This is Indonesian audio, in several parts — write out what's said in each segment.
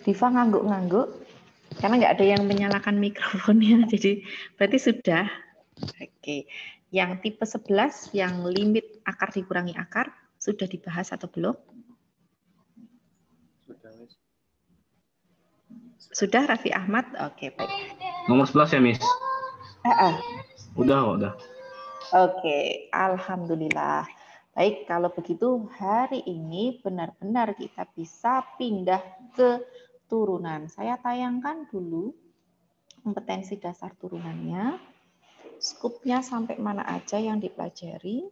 Diva ngangguk-ngangguk karena nggak ada yang menyalakan mikrofonnya, jadi berarti sudah. Oke, yang tipe 11 yang limit akar dikurangi akar sudah dibahas atau belum? Sudah, Miss. Sudah, Raffi Ahmad? Oke, baik. Nomor 11 ya, Miss? Udah. Udah. Oke, alhamdulillah. Baik, kalau begitu hari ini benar-benar kita bisa pindah ke turunan. Saya tayangkan dulu kompetensi dasar turunannya. Skupnya sampai mana aja yang dipelajari.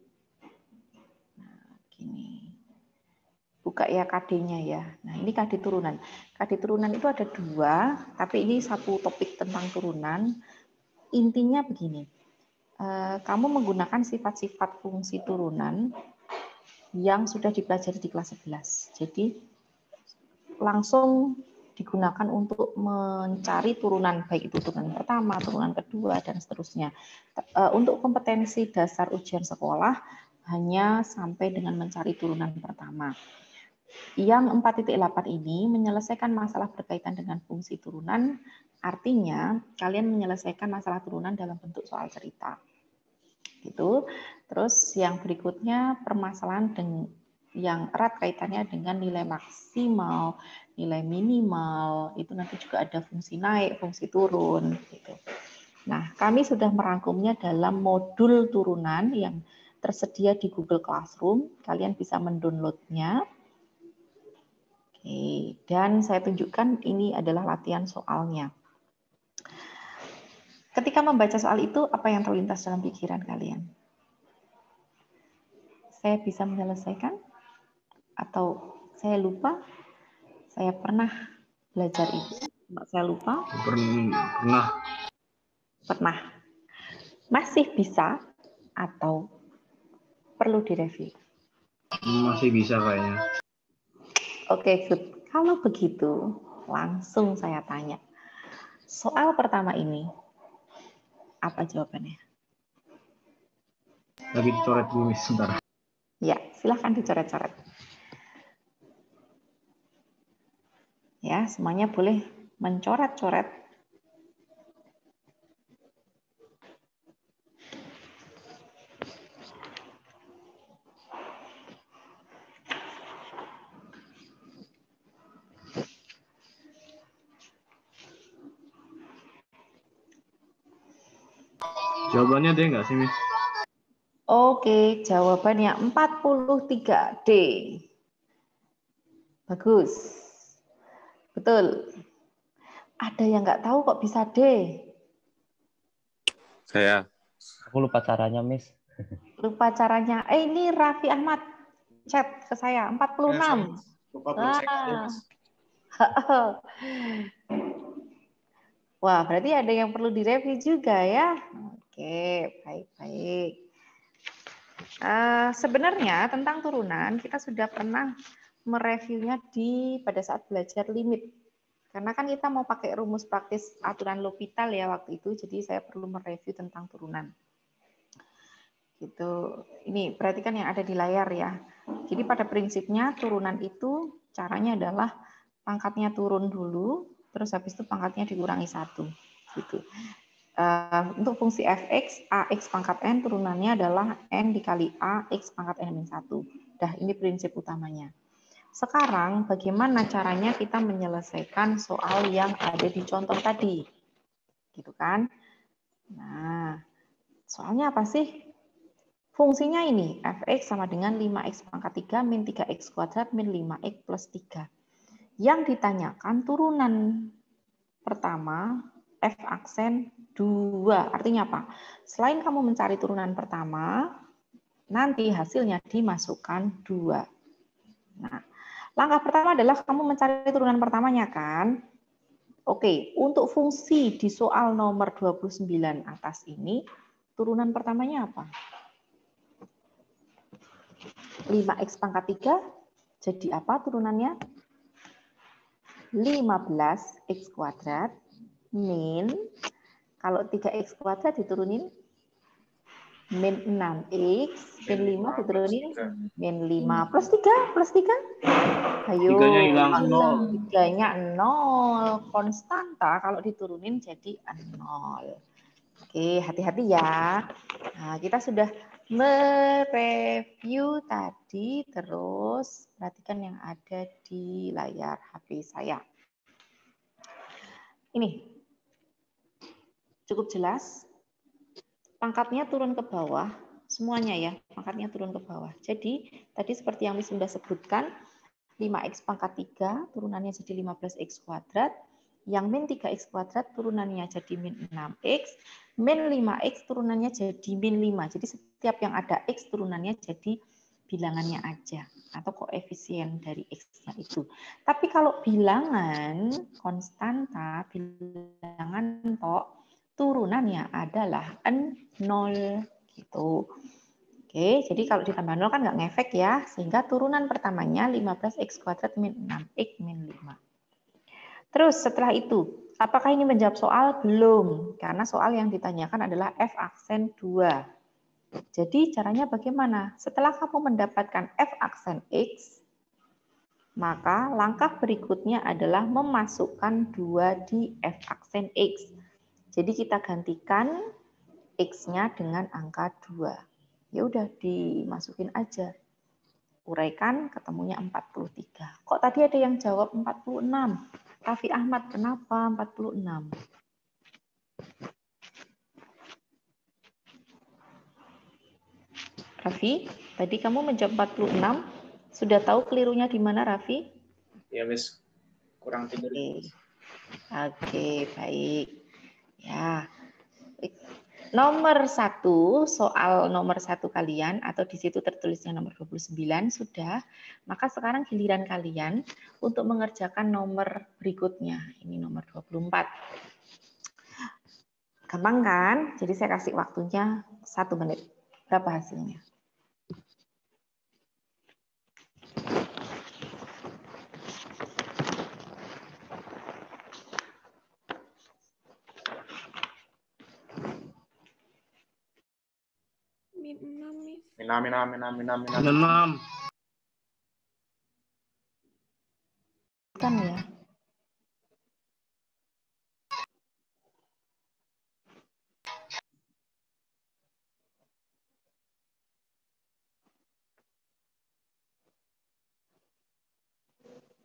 Nah, gini. Buka ya KD-nya ya. Nah, ini KD turunan. KD turunan itu ada 2, tapi ini satu topik tentang turunan. Intinya begini. Kamu menggunakan sifat-sifat fungsi turunan yang sudah dipelajari di kelas 11. Jadi langsung digunakan untuk mencari turunan, baik itu turunan pertama, turunan kedua, dan seterusnya. Untuk kompetensi dasar ujian sekolah hanya sampai dengan mencari turunan pertama. Yang 4.8 ini menyelesaikan masalah berkaitan dengan fungsi turunan, artinya kalian menyelesaikan masalah turunan dalam bentuk soal cerita. Gitu. Terus yang berikutnya permasalahan yang erat kaitannya dengan nilai maksimal, nilai minimal, itu nanti juga ada fungsi naik, fungsi turun. Gitu. Nah, kami sudah merangkumnya dalam modul turunan yang tersedia di Google Classroom. Kalian bisa mendownloadnya. Oke, dan saya tunjukkan ini adalah latihan soalnya. Ketika membaca soal itu, apa yang terlintas dalam pikiran kalian? Saya bisa menyelesaikan? Atau saya lupa? Saya pernah belajar itu? Saya lupa? Pernah. Masih bisa? Atau perlu direview? Masih bisa kayaknya. Oke, good. Kalau begitu, langsung saya tanya. Soal pertama ini, apa jawabannya? Lagi dicoret dulu, Miss, sebentar. Ya, silahkan dicoret-coret. Ya, semuanya boleh mencoret-coret. Jawabannya D nggak sih, Miss? Oke, jawabannya 43D. Bagus. Betul. Ada yang nggak tahu kok bisa D? Saya. Aku lupa caranya, Miss. Lupa caranya. Ini Raffi Ahmad chat ke saya 46. Lupa belum saya. Wah, berarti ada yang perlu direview juga ya. Oke, baik-baik. Sebenarnya tentang turunan kita sudah pernah mereviewnya pada saat belajar limit. Karena kan kita mau pakai rumus praktis aturan L'Hopital ya waktu itu, jadi saya perlu mereview tentang turunan. Gitu. Ini perhatikan yang ada di layar ya. Jadi pada prinsipnya turunan itu caranya adalah pangkatnya turun dulu, terus habis itu pangkatnya dikurangi 1. Gitu. Untuk fungsi fx, ax pangkat n turunannya adalah n dikali a, x pangkat n-1. Dah, ini prinsip utamanya. Sekarang bagaimana caranya kita menyelesaikan soal yang ada di contoh tadi? Gitu kan? Nah, soalnya apa sih? Fungsinya ini, fx sama dengan 5x pangkat 3 min 3x kuadrat min 5x plus 3. Yang ditanyakan turunan pertama, f aksen 2. Artinya apa? Selain kamu mencari turunan pertama, nanti hasilnya dimasukkan 2. Nah, langkah pertama adalah kamu mencari turunan pertamanya kan? Oke, untuk fungsi di soal nomor 29 atas ini, turunan pertamanya apa? 5x pangkat 3, jadi apa turunannya? 15x kuadrat min, kalau 3x kuadrat diturunin min 6x, min 5 diturunin min 5 plus 3, plus 3. Ayo, Tiganya hilang 0. 3-nya 0. Konstanta kalau diturunin jadi 0. Oke, hati-hati ya. Nah, kita sudah mereview tadi, terus perhatikan yang ada di layar HP saya. Ini cukup jelas. Pangkatnya turun ke bawah, semuanya ya, pangkatnya turun ke bawah. Jadi, tadi seperti yang Miss sudah sebutkan, 5x pangkat 3, turunannya jadi 15x kuadrat. Yang min 3x kuadrat, turunannya jadi min 6x. Min 5x, turunannya jadi min 5. Jadi, setiap yang ada x, turunannya jadi bilangannya aja. Atau koefisien dari x-nya itu. Tapi kalau bilangan konstanta, bilangan tok, turunannya adalah 0 gitu. Oke, jadi kalau ditambah 0 kan nggak ngefek ya, sehingga turunan pertamanya 15x kuadrat min 6x min 5. Terus setelah itu, apakah ini menjawab soal? Belum, karena soal yang ditanyakan adalah f aksen 2. Jadi caranya bagaimana? Setelah kamu mendapatkan f aksen x, maka langkah berikutnya adalah memasukkan 2 di f aksen x. Jadi kita gantikan x-nya dengan angka 2. Ya udah dimasukin aja. Uraikan ketemunya 43. Kok tadi ada yang jawab 46? Raffi Ahmad, kenapa 46? Raffi, tadi kamu menjawab 46. Sudah tahu kelirunya di mana, Raffi? Ya, Miss. Kurang tidur. Oke, baik. Ya. Nomor 1, soal nomor 1 kalian, atau di situ tertulisnya nomor 29 sudah, maka sekarang giliran kalian untuk mengerjakan nomor berikutnya. Ini nomor 24. Gampang kan? Jadi saya kasih waktunya 1 menit. Berapa hasilnya? Min 6. Kan ya.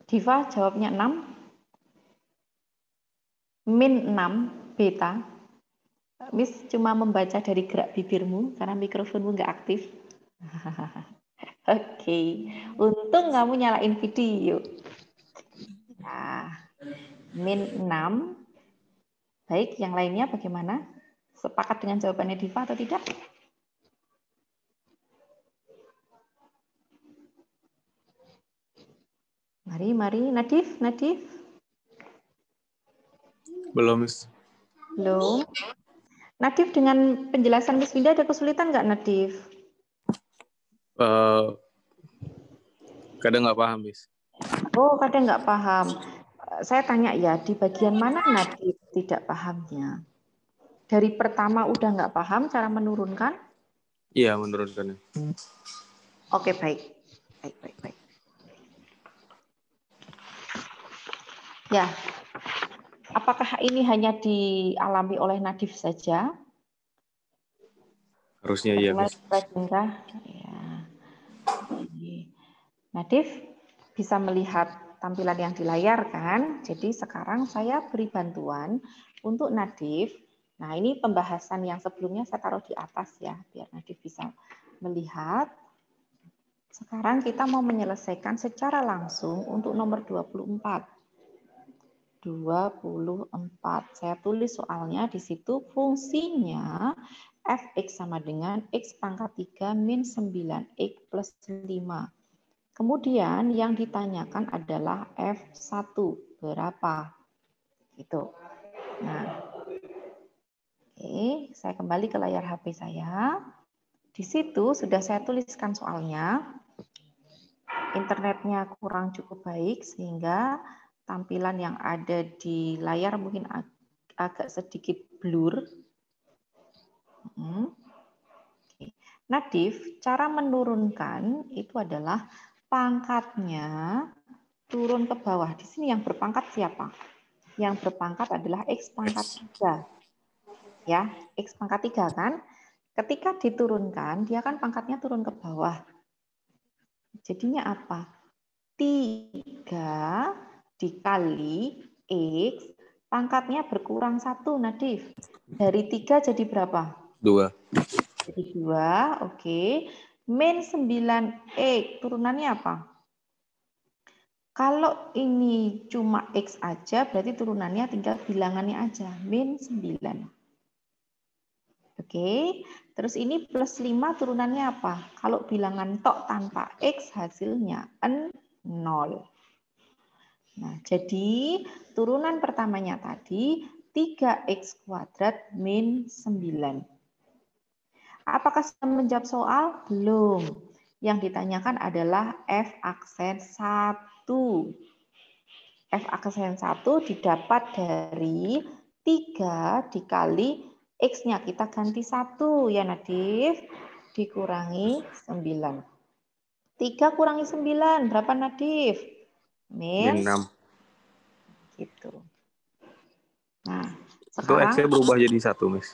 Diva jawabnya 6. Min 6 beta. Miss cuma membaca dari gerak bibirmu karena mikrofonmu nggak aktif. Oke, untung kamu nyalain video. Nah, min 6. Baik, yang lainnya bagaimana? Sepakat dengan jawabannya Diva atau tidak? Mari, Nadif. Belum, Miss. Belum. Nadif, dengan penjelasan Miss Winda ada kesulitan nggak, Nadif? Kadang nggak paham, Miss. Oh, kadang nggak paham. Saya tanya ya, di bagian mana Nadif tidak pahamnya? Dari pertama udah nggak paham cara menurunkan? Iya, menurunkannya. Oke, baik. Ya, apakah ini hanya dialami oleh Nadif saja? Harusnya iya, Miss. Ya. Nadif bisa melihat tampilan yang di layar kan? Jadi sekarang saya beri bantuan untuk Nadif. Nah, ini pembahasan yang sebelumnya saya taruh di atas ya, biar Nadif bisa melihat. Sekarang kita mau menyelesaikan secara langsung untuk nomor 24. 24. Saya tulis soalnya di situ fungsinya fx sama dengan x pangkat 3 min 9x plus 5. Kemudian yang ditanyakan adalah F1 berapa? Gitu. Nah, oke, saya kembali ke layar HP saya. Di situ sudah saya tuliskan soalnya. Internetnya kurang cukup baik sehingga tampilan yang ada di layar mungkin agak sedikit blur. Oke. Nadif, cara menurunkan itu adalah pangkatnya turun ke bawah. Di sini yang berpangkat siapa? Yang berpangkat adalah X pangkat 3. Ya, X pangkat 3 kan? Ketika diturunkan, dia kan pangkatnya turun ke bawah. Jadinya apa? 3 dikali X, pangkatnya berkurang 1, Nadif. Dari 3 jadi berapa? 2. Jadi 2, oke. Min 9X, turunannya apa? Kalau ini cuma X aja, berarti turunannya tinggal bilangannya aja. Min 9. Oke, terus ini plus 5 turunannya apa? Kalau bilangan tok tanpa X hasilnya 0. Nah, jadi turunan pertamanya tadi 3X kuadrat min 9. Apakah sudah menjawab soal? Belum. Yang ditanyakan adalah F aksen 1. F aksen 1 didapat dari 3 dikali X-nya. Kita ganti 1 ya Nadif. Dikurangi 9. 3 kurangi 9. Berapa Nadif? Min 6. gitu. Nah, Itu sekarang X-nya berubah jadi 1, Miss.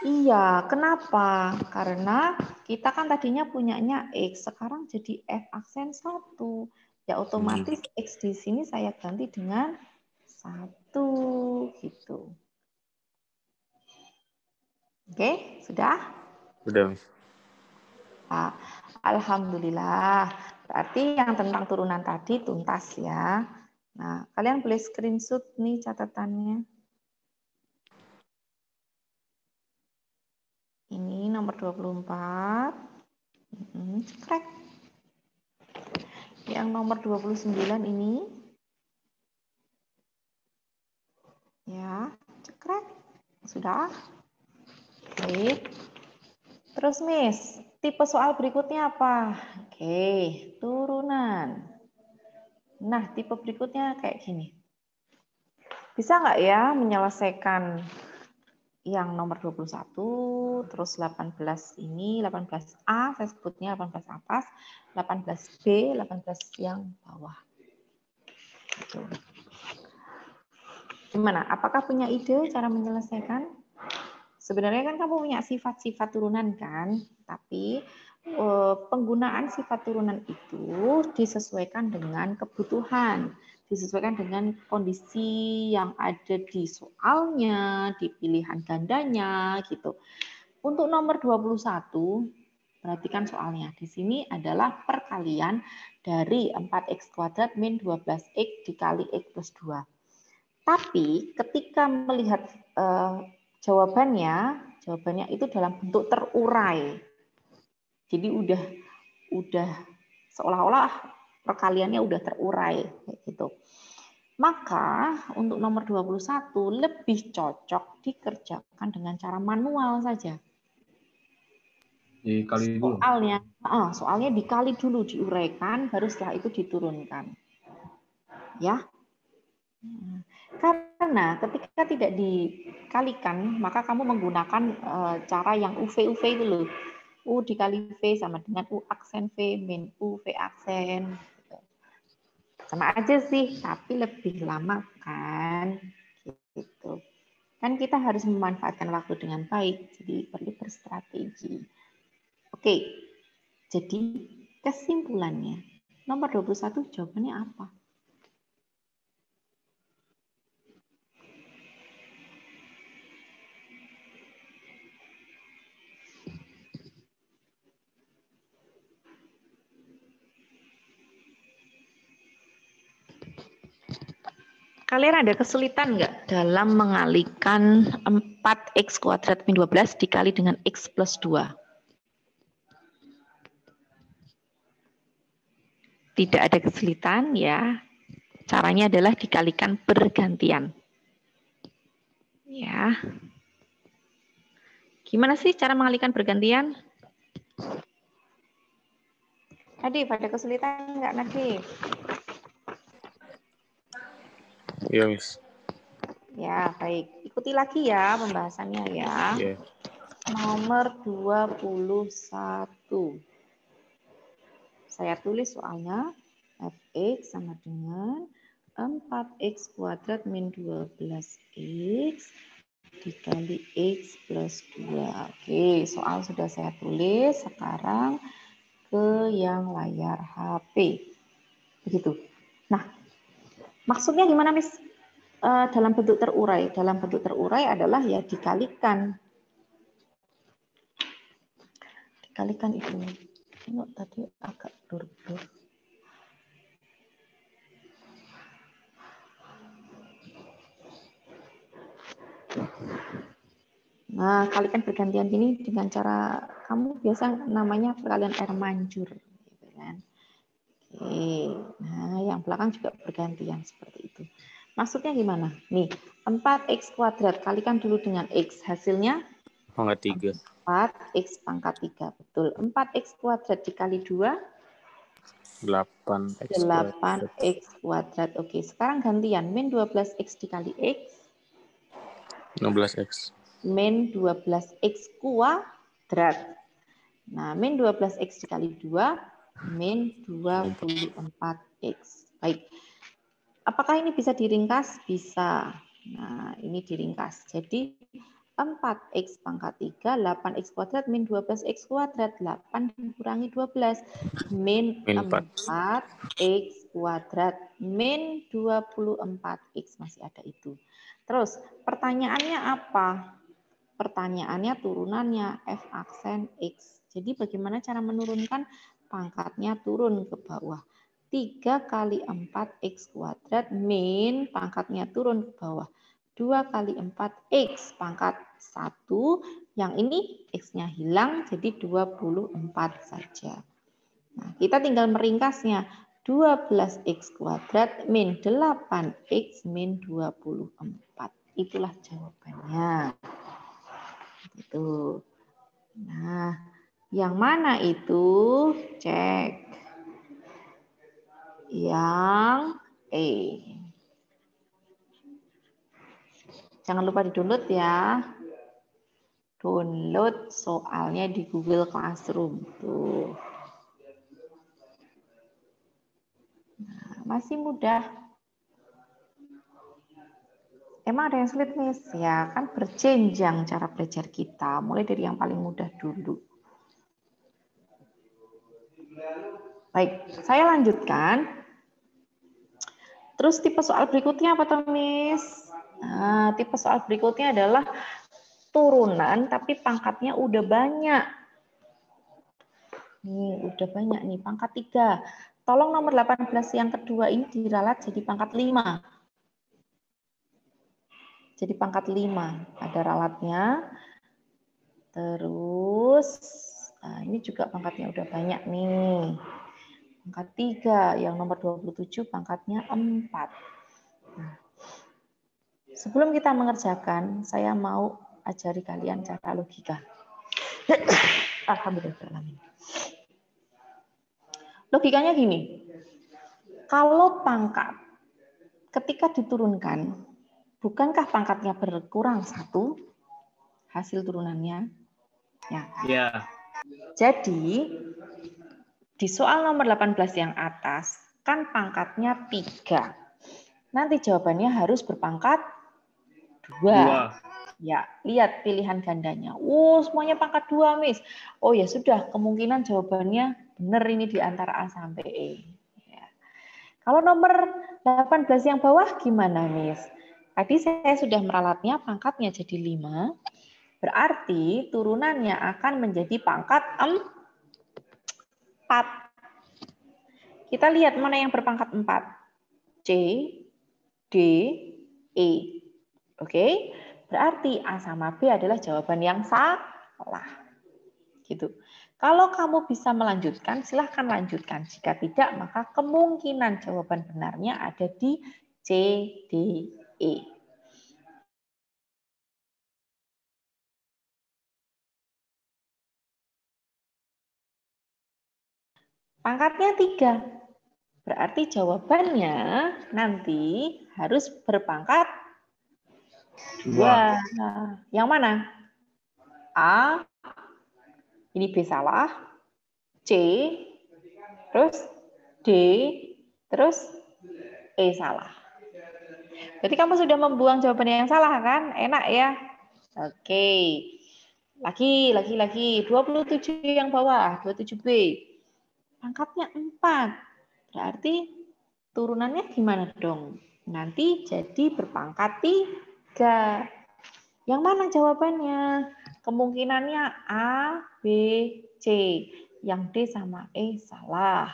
iya, kenapa? Karena kita kan tadinya punyanya X, sekarang jadi F aksen 1. Ya otomatis X di sini saya ganti dengan 1 gitu. Oke, sudah? Udah, Miss. Nah, alhamdulillah. Berarti yang tentang turunan tadi tuntas ya. Nah, kalian boleh screenshot nih catatannya. Ini nomor 24. Cekrek. Yang nomor 29 ini. Ya, cekrek. Sudah. Baik. Terus Miss, tipe soal berikutnya apa? Oke, turunan. Nah, tipe berikutnya kayak gini. Bisa nggak ya menyelesaikan yang nomor 21, terus 18 ini, 18A, saya sebutnya 18 atas, 18B, 18 yang bawah. Gitu. Gimana? Apakah punya ide cara menyelesaikan? Sebenarnya kan kamu punya sifat-sifat turunan kan, tapi penggunaan sifat turunan itu disesuaikan dengan kebutuhan, disesuaikan dengan kondisi yang ada di soalnya, di pilihan gandanya gitu. Untuk nomor 21, perhatikan soalnya. Di sini adalah perkalian dari 4x kuadrat min 12x dikali x plus 2. Tapi ketika melihat jawabannya itu dalam bentuk terurai. Jadi udah seolah-olah perkaliannya udah terurai kayak gitu. Maka untuk nomor 21 lebih cocok dikerjakan dengan cara manual saja. Dikali dulu. Soalnya dikali dulu, diuraikan, baru setelah itu diturunkan. Ya. Karena ketika tidak dikalikan, maka kamu menggunakan cara yang UV itu loh. U dikali V sama dengan U aksen V min U V aksen. Sama aja sih, tapi lebih lama kan. Gitu. Kan kita harus memanfaatkan waktu dengan baik, jadi perlu berstrategi. Oke, jadi kesimpulannya, nomor 21 jawabannya apa? Kalian ada kesulitan nggak dalam mengalihkan 4x kuadrat min 12 dikali dengan x plus 2? Tidak ada kesulitan ya. Caranya adalah dikalikan bergantian. Ya. Gimana sih cara mengalihkan bergantian? Nadif, ada kesulitan nggak Nadif? Iya, Miss. Ya, baik. Ikuti lagi ya pembahasannya ya. Iya. nomor 21. Saya tulis soalnya fx sama dengan 4x kuadrat min 12x dikali x plus 2. Oke, soal sudah saya tulis. Sekarang ke yang layar HP. Begitu. Nah, maksudnya gimana, Miss? Dalam bentuk terurai. Dalam bentuk terurai adalah ya dikalikan. Dikalikan itu. Tengok tadi agak blur-blur. Nah, kalikan bergantian gini dengan cara kamu biasa namanya perkalian air mancur, gitu kan? Oke. Nah, yang belakang juga bergantian seperti itu. Maksudnya gimana? Nih, 4x kuadrat kalikan dulu dengan x, hasilnya Pangkat 3. 4x pangkat 3, betul. 4x kuadrat dikali 2 8x kuadrat. 8x kuadrat. Oke, sekarang gantian min 12x dikali x 16x. min 12x kuadrat. Nah, min 12x dikali 2 min 24x. Baik. Apakah ini bisa diringkas? Bisa. Nah, ini diringkas. Jadi 4x pangkat 3, 8x kuadrat min 12x kuadrat. 8 dikurangi 12 min 4x kuadrat min 24x. Masih ada itu. Terus pertanyaannya apa? Pertanyaannya turunannya f aksen x. Jadi bagaimana cara menurunkan pangkatnya turun ke bawah? 3 kali 4x kuadrat min pangkatnya turun ke bawah. 2 kali 4x pangkat 1. Yang ini x-nya hilang jadi 24 saja. Nah, kita tinggal meringkasnya. 12x kuadrat min 8x min 24. Itulah jawabannya. Itu. Nah, yang mana itu? Cek. Yang E. Jangan lupa di-download ya. Download soalnya di Google Classroom. Tuh. Nah, masih mudah. Emang ada yang sulit, Miss? Ya, kan berjenjang cara belajar kita. Mulai dari yang paling mudah dulu. Baik, saya lanjutkan. Terus tipe soal berikutnya apa tuh, Miss? Nah, tipe soal berikutnya adalah turunan tapi pangkatnya udah banyak. Nih, udah banyak nih, pangkat 3. Tolong nomor 18 yang kedua ini diralat jadi pangkat 5. Jadi pangkat 5. Ada ralatnya. Terus, nah ini juga pangkatnya udah banyak nih. Pangkat 3, yang nomor 27 pangkatnya 4. Nah, sebelum kita mengerjakan, saya mau ajari kalian cara logika. Alhamdulillah. Logikanya gini, kalau pangkat ketika diturunkan, bukankah pangkatnya berkurang 1 hasil turunannya? Ya. Jadi, di soal nomor 18 yang atas, kan pangkatnya 3. Nanti jawabannya harus berpangkat 2. Ya, lihat pilihan gandanya. Semuanya pangkat 2, Miss. Oh ya sudah, kemungkinan jawabannya benar ini di antara A sampai E. Ya. Kalau nomor 18 yang bawah gimana, Miss? Tadi saya sudah meralatnya, pangkatnya jadi 5. Berarti turunannya akan menjadi pangkat 4. Kita lihat mana yang berpangkat 4. C, D, E. Oke? Berarti A sama B adalah jawaban yang salah. Gitu. Kalau kamu bisa melanjutkan, silahkan lanjutkan. Jika tidak, maka kemungkinan jawaban benarnya ada di C, D, E. Pangkatnya 3. Berarti jawabannya nanti harus berpangkat 2. Yang mana? A, ini B salah, C, terus D, terus E salah. Berarti kamu sudah membuang jawaban yang salah kan? Enak ya? Oke. Lagi. 27 yang bawah, 27B. Pangkatnya 4. Berarti turunannya gimana dong? Nanti jadi berpangkat 3. Yang mana jawabannya? Kemungkinannya A, B, C. Yang D sama E salah.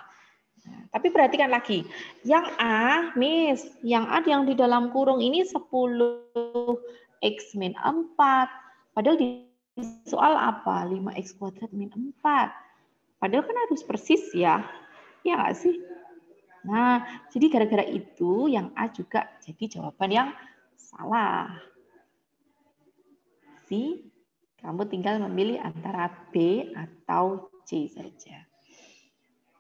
Nah, tapi perhatikan lagi. Yang A, Miss, yang A yang di dalam kurung ini 10x min 4. Padahal di soal apa? 5x kuadrat min 4. Padahal kan harus persis ya. Ya nggak sih? Nah, jadi gara-gara itu yang A juga jadi jawaban yang salah. C, kamu tinggal memilih antara B atau C saja.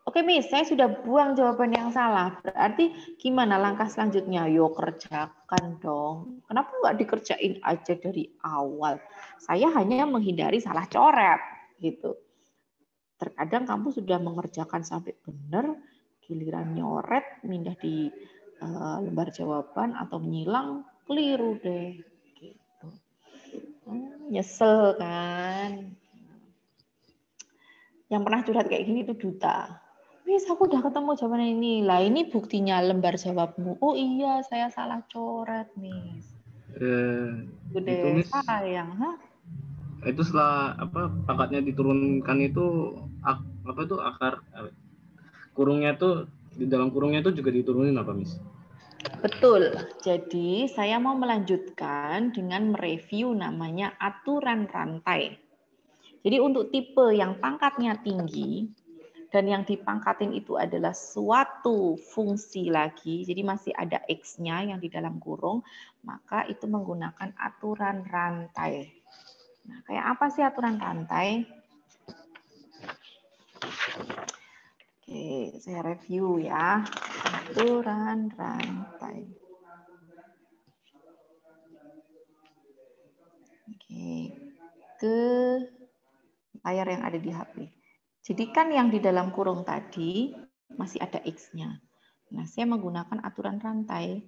Oke, Miss, saya sudah buang jawaban yang salah. Berarti gimana langkah selanjutnya? Yo, kerjakan dong. Kenapa nggak dikerjain aja dari awal? Saya hanya menghindari salah coret, gitu. Terkadang kamu sudah mengerjakan sampai benar, giliran nyoret, pindah di lembar jawaban atau menyilang, keliru deh. Gitu. Nyesel kan? Yang pernah curhat kayak gini tuh Duta. Miss, aku udah ketemu jawaban ini. Lah ini buktinya lembar jawabmu. Oh iya, saya salah coret, Miss. Udah Itu Miss, sayang, hah? itu setelah apa pangkatnya diturunkan itu apa tuh akar kurungnya tuh di dalam kurungnya itu juga diturunin apa Miss? Betul. Jadi saya mau melanjutkan dengan mereview namanya aturan rantai. Jadi untuk tipe yang pangkatnya tinggi dan yang dipangkatin itu adalah suatu fungsi lagi, jadi masih ada X-nya yang di dalam kurung, maka itu menggunakan aturan rantai. Nah, kayak apa sih aturan rantai? Oke, saya review ya. Aturan rantai. Oke, ke layar yang ada di HP. Jadi kan yang di dalam kurung tadi masih ada X-nya. Nah, saya menggunakan aturan rantai,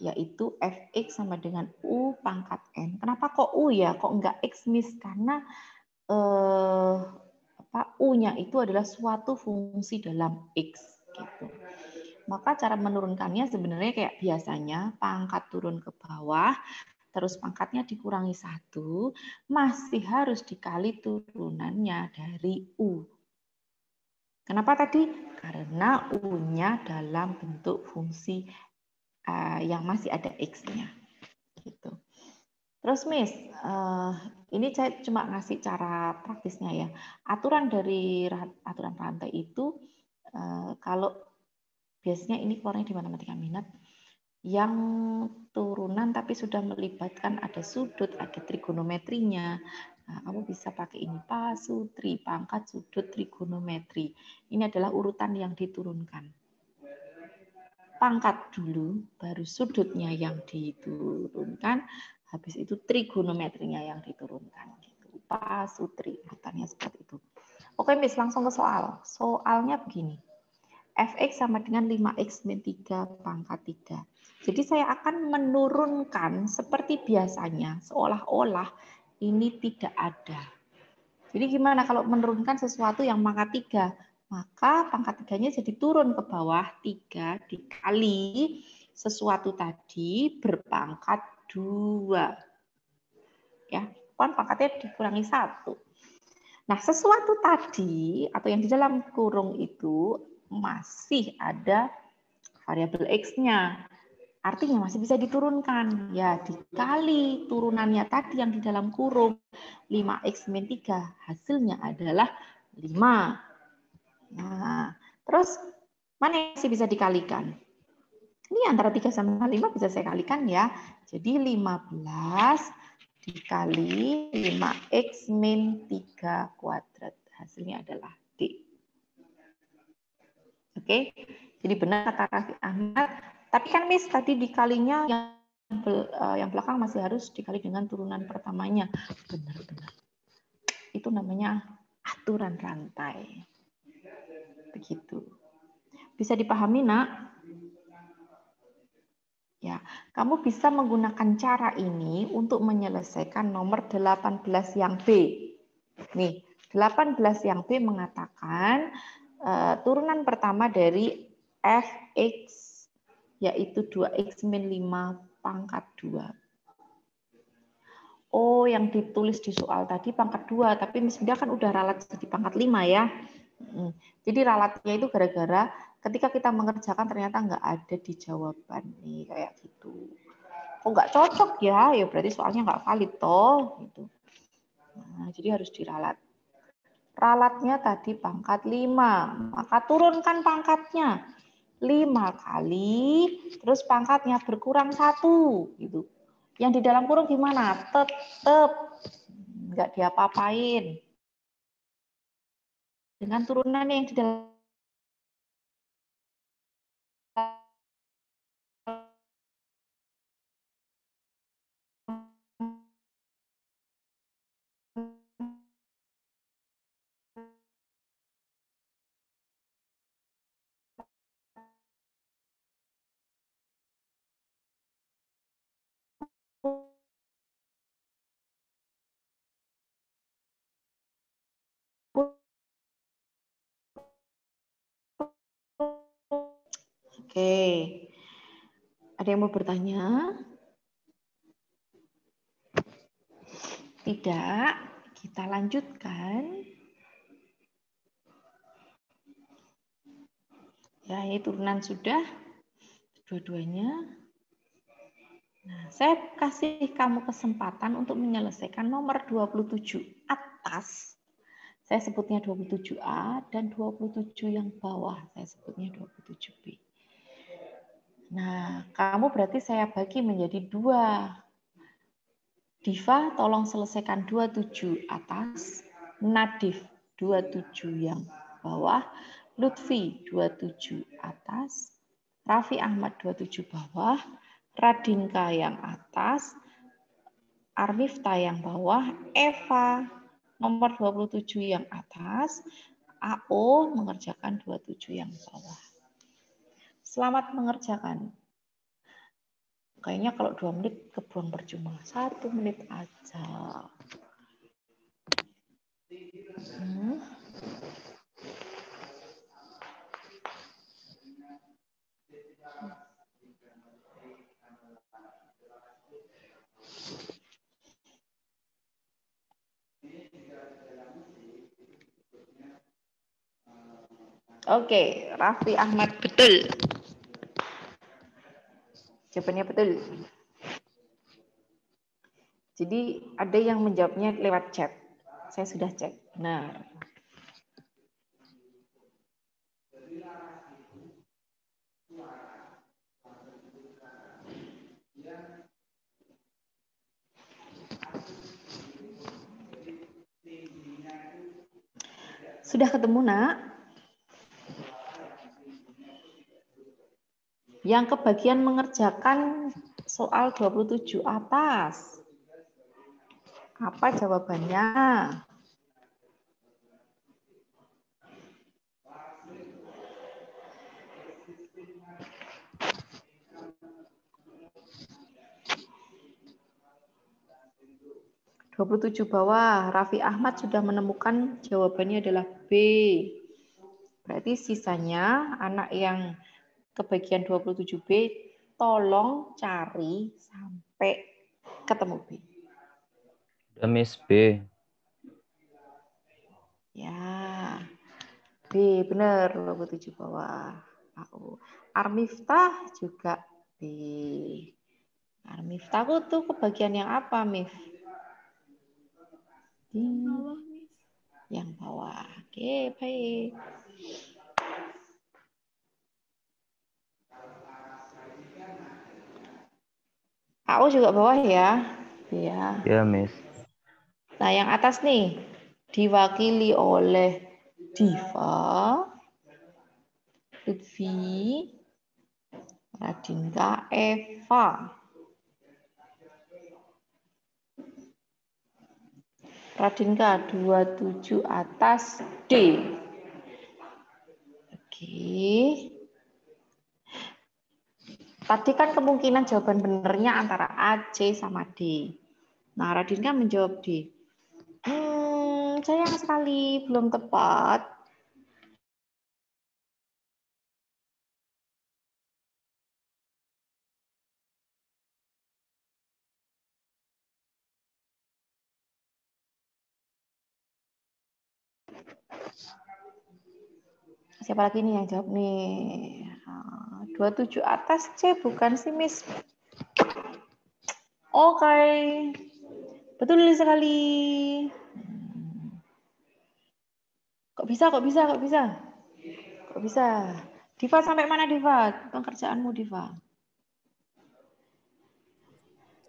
yaitu Fx sama dengan U pangkat N. Kenapa kok U ya? Kok enggak X, Miss? Karena U-nya itu adalah suatu fungsi dalam X. Gitu. Maka cara menurunkannya sebenarnya kayak biasanya, pangkat turun ke bawah, terus pangkatnya dikurangi 1, masih harus dikali turunannya dari U. Kenapa tadi? Karena U-nya dalam bentuk fungsi yang masih ada X-nya. Gitu. Terus Miss, ini saya cuma ngasih cara praktisnya ya. Aturan dari aturan rantai itu, kalau biasanya ini keluarnya di matematika minat, yang turunan tapi sudah melibatkan ada sudut, ada trigonometrinya. Nah, kamu bisa pakai ini pasutri, pangkat sudut trigonometri. Ini adalah urutan yang diturunkan. Pangkat dulu, baru sudutnya yang diturunkan, habis itu trigonometrinya yang diturunkan. Gitu. Pasutri, urutannya seperti itu. Oke, Miss, langsung ke soal. Soalnya begini. Fx sama dengan 5x min 3 pangkat 3. Jadi saya akan menurunkan seperti biasanya, seolah-olah ini tidak ada. Jadi gimana kalau menurunkan sesuatu yang pangkat 3? Maka pangkat 3-nya jadi turun ke bawah, 3 dikali sesuatu tadi berpangkat 2. Ya, kan pangkatnya dikurangi 1. Nah, sesuatu tadi atau yang di dalam kurung itu masih ada variabel X-nya. Artinya masih bisa diturunkan. Ya, dikali turunannya tadi yang di dalam kurung 5x min 3. Hasilnya adalah 5. Nah, terus mana yang masih bisa dikalikan? Ini antara 3 sama 5 bisa saya kalikan ya. Jadi 15 dikali 5x min 3 kuadrat. Hasilnya adalah D. Oke, jadi benar kata Raffi Ahmad. Tapi kan Miss tadi dikalinya yang belakang masih harus dikali dengan turunan pertamanya. Benar-benar. Itu namanya aturan rantai. Begitu. Bisa dipahami, Nak? Ya, kamu bisa menggunakan cara ini untuk menyelesaikan nomor 18 yang B. Nih, 18 yang B mengatakan turunan pertama dari fx yaitu 2x min 5 pangkat 2. Oh, yang ditulis di soal tadi pangkat 2, tapi Miss Bida kan udah ralat jadi pangkat 5 ya. Jadi ralatnya itu gara-gara ketika kita mengerjakan ternyata nggak ada di jawaban nih, kayak gitu. Kok nggak cocok ya? Ya berarti soalnya nggak valid toh. Gitu. Nah, jadi harus diralat. Ralatnya tadi pangkat 5, maka turunkan pangkatnya 5 kali, terus pangkatnya berkurang 1. Gitu. Yang di dalam kurung gimana? Tetep nggak diapa-apain. Dengan turunan yang di dalam Oke. Ada yang mau bertanya? Tidak, kita lanjutkan. Ya, ini turunan sudah dua-duanya. Nah, saya kasih kamu kesempatan untuk menyelesaikan nomor 27 atas. Saya sebutnya 27A dan 27 yang bawah. Saya sebutnya 27B. Nah, kamu berarti saya bagi menjadi 2. Diva, tolong selesaikan 27 atas. Nadif, 27 yang bawah. Lutfi, 27 atas. Raffi Ahmad, 27 bawah. Radinka yang atas. Armifta yang bawah. Eva, nomor 27 yang atas. AO mengerjakan 27 yang bawah. Selamat mengerjakan. Kayaknya kalau 2 menit kebuang percuma. 1 menit aja. Oke, Raffi Ahmad betul. Jawabannya betul. Jadi ada yang menjawabnya lewat chat. Saya sudah cek. Benar. Sudah ketemu, Nak? Yang kebagian mengerjakan soal 27 atas. Apa jawabannya? (27) bawah, Raffi Ahmad sudah menemukan jawabannya adalah B. Berarti sisanya anak yang kebagian 27B tolong cari sampai ketemu B. Udah Miss B. Ya. B benar 27 bawah. Armiftah juga B. Armiftah tuh kebagian yang apa, Mif? Bawah, Miss. Yang bawah. Oke, baik. AO juga bawah ya? Iya. Ya Miss. Nah, yang atas nih diwakili oleh Diva, Lutfi, Radinka, Eva. Radinka 27 atas D. Oke. Tadi kan kemungkinan jawaban benernya antara A, C, sama D. Nah, Radinka menjawab D. Sayang sekali, belum tepat. Siapa lagi nih yang jawab nih? 27 atas C bukan sih, Miss? Oke. Betul sekali. Kok bisa? Kok bisa? Diva sampai mana, Diva? Pengerjaanmu, Diva?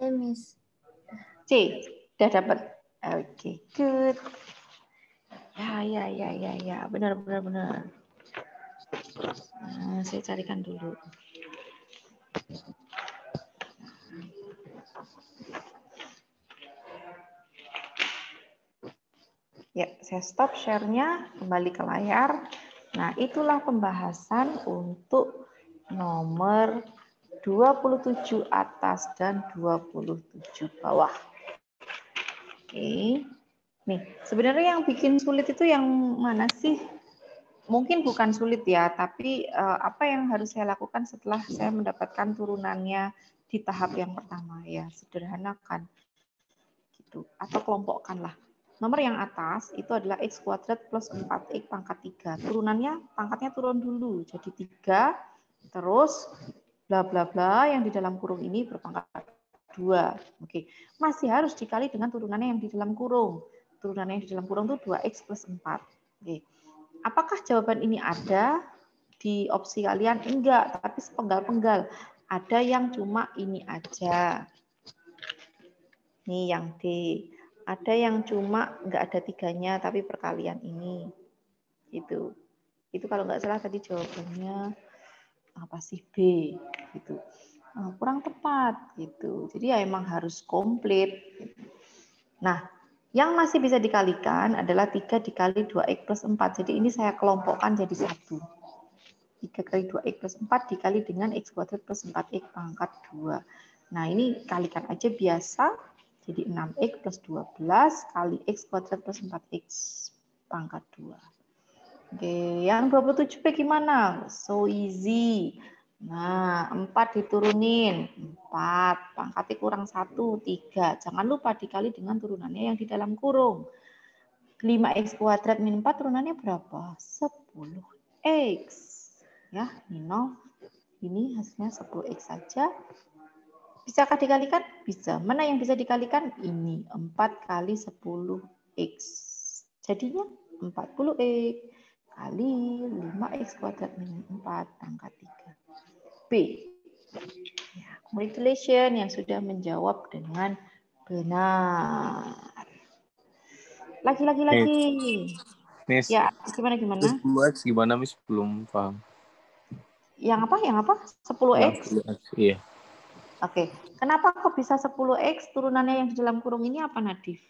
Miss. C. Udah dapat. Oke, good. Ya. Benar. Nah, saya carikan dulu. Ya, saya stop share-nya, kembali ke layar. Nah, itulah pembahasan untuk nomor 27 atas dan 27 bawah. Oke. Nih, sebenarnya yang bikin sulit itu yang mana sih? Mungkin bukan sulit ya, tapi apa yang harus saya lakukan setelah saya mendapatkan turunannya di tahap yang pertama ya, sederhanakan gitu atau kelompokkanlah. Nomor yang atas itu adalah x kuadrat plus 4x pangkat 3. Turunannya pangkatnya turun dulu jadi 3, terus bla bla bla yang di dalam kurung ini berpangkat 2. Oke, masih harus dikali dengan turunannya yang di dalam kurung. Turunannya yang di dalam kurung itu 2x plus 4. Oke. Apakah jawaban ini ada di opsi kalian? Enggak, tapi sepenggal-penggal. Ada yang cuma ini aja. Nih yang D. Ada yang cuma enggak ada 3-nya, tapi perkalian ini. Gitu. Itu kalau enggak salah tadi jawabannya apa sih B. Gitu. Kurang tepat. Gitu. Jadi ya emang harus komplit. Nah, yang masih bisa dikalikan adalah 3 dikali 2x plus 4. Jadi ini saya kelompokkan jadi 1. 3 kali 2x plus 4 dikali dengan x kuadrat plus 4x pangkat 2. Nah, ini kalikan aja biasa. Jadi 6x plus 12 kali x kuadrat plus 4x pangkat 2. Oke, yang 27p gimana? So easy. Nah, 4 diturunin. 4. Pangkatnya kurang 1, 3. Jangan lupa dikali dengan turunannya yang di dalam kurung. 5x kuadrat min 4 turunannya berapa? 10x. Ya, ini 0. Ini hasilnya 10x saja. Bisakah dikalikan? Bisa. Mana yang bisa dikalikan? Ini. 4 kali 10x. Jadinya 40x kali 5x kuadrat min 4 pangkat 3. B. Ya, congratulations yang sudah menjawab dengan benar. Lagi. Miss. Ya, gimana? 10x gimana, Miss? Belum paham. Yang apa? 10x? Yang 10x, iya. Oke. Kenapa kok bisa 10x? Turunannya yang di dalam kurung ini apa, Nadif?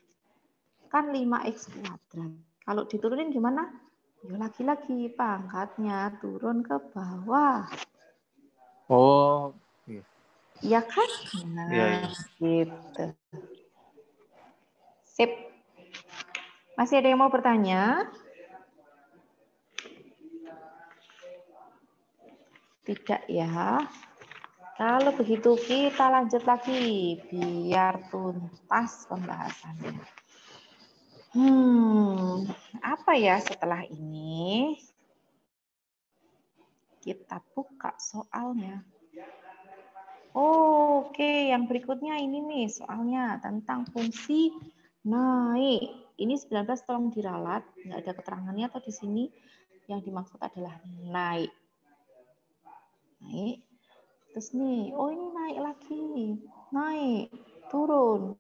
Kan 5x kuadrat. Kalau diturunin gimana? Ya lagi-lagi pangkatnya turun ke bawah. Oh, iya. Iya kan? Nah, Iya. gitu. Sip. Masih ada yang mau bertanya? Tidak ya. Kalau begitu kita lanjut lagi biar tuntas pembahasannya. Apa ya setelah ini? Kita buka soalnya. Oke, yang berikutnya ini nih soalnya tentang fungsi naik. Ini 19 tolong diralat, nggak ada keterangannya atau di sini yang dimaksud adalah naik. Naik. Terus nih, oh ini naik lagi. Naik, turun.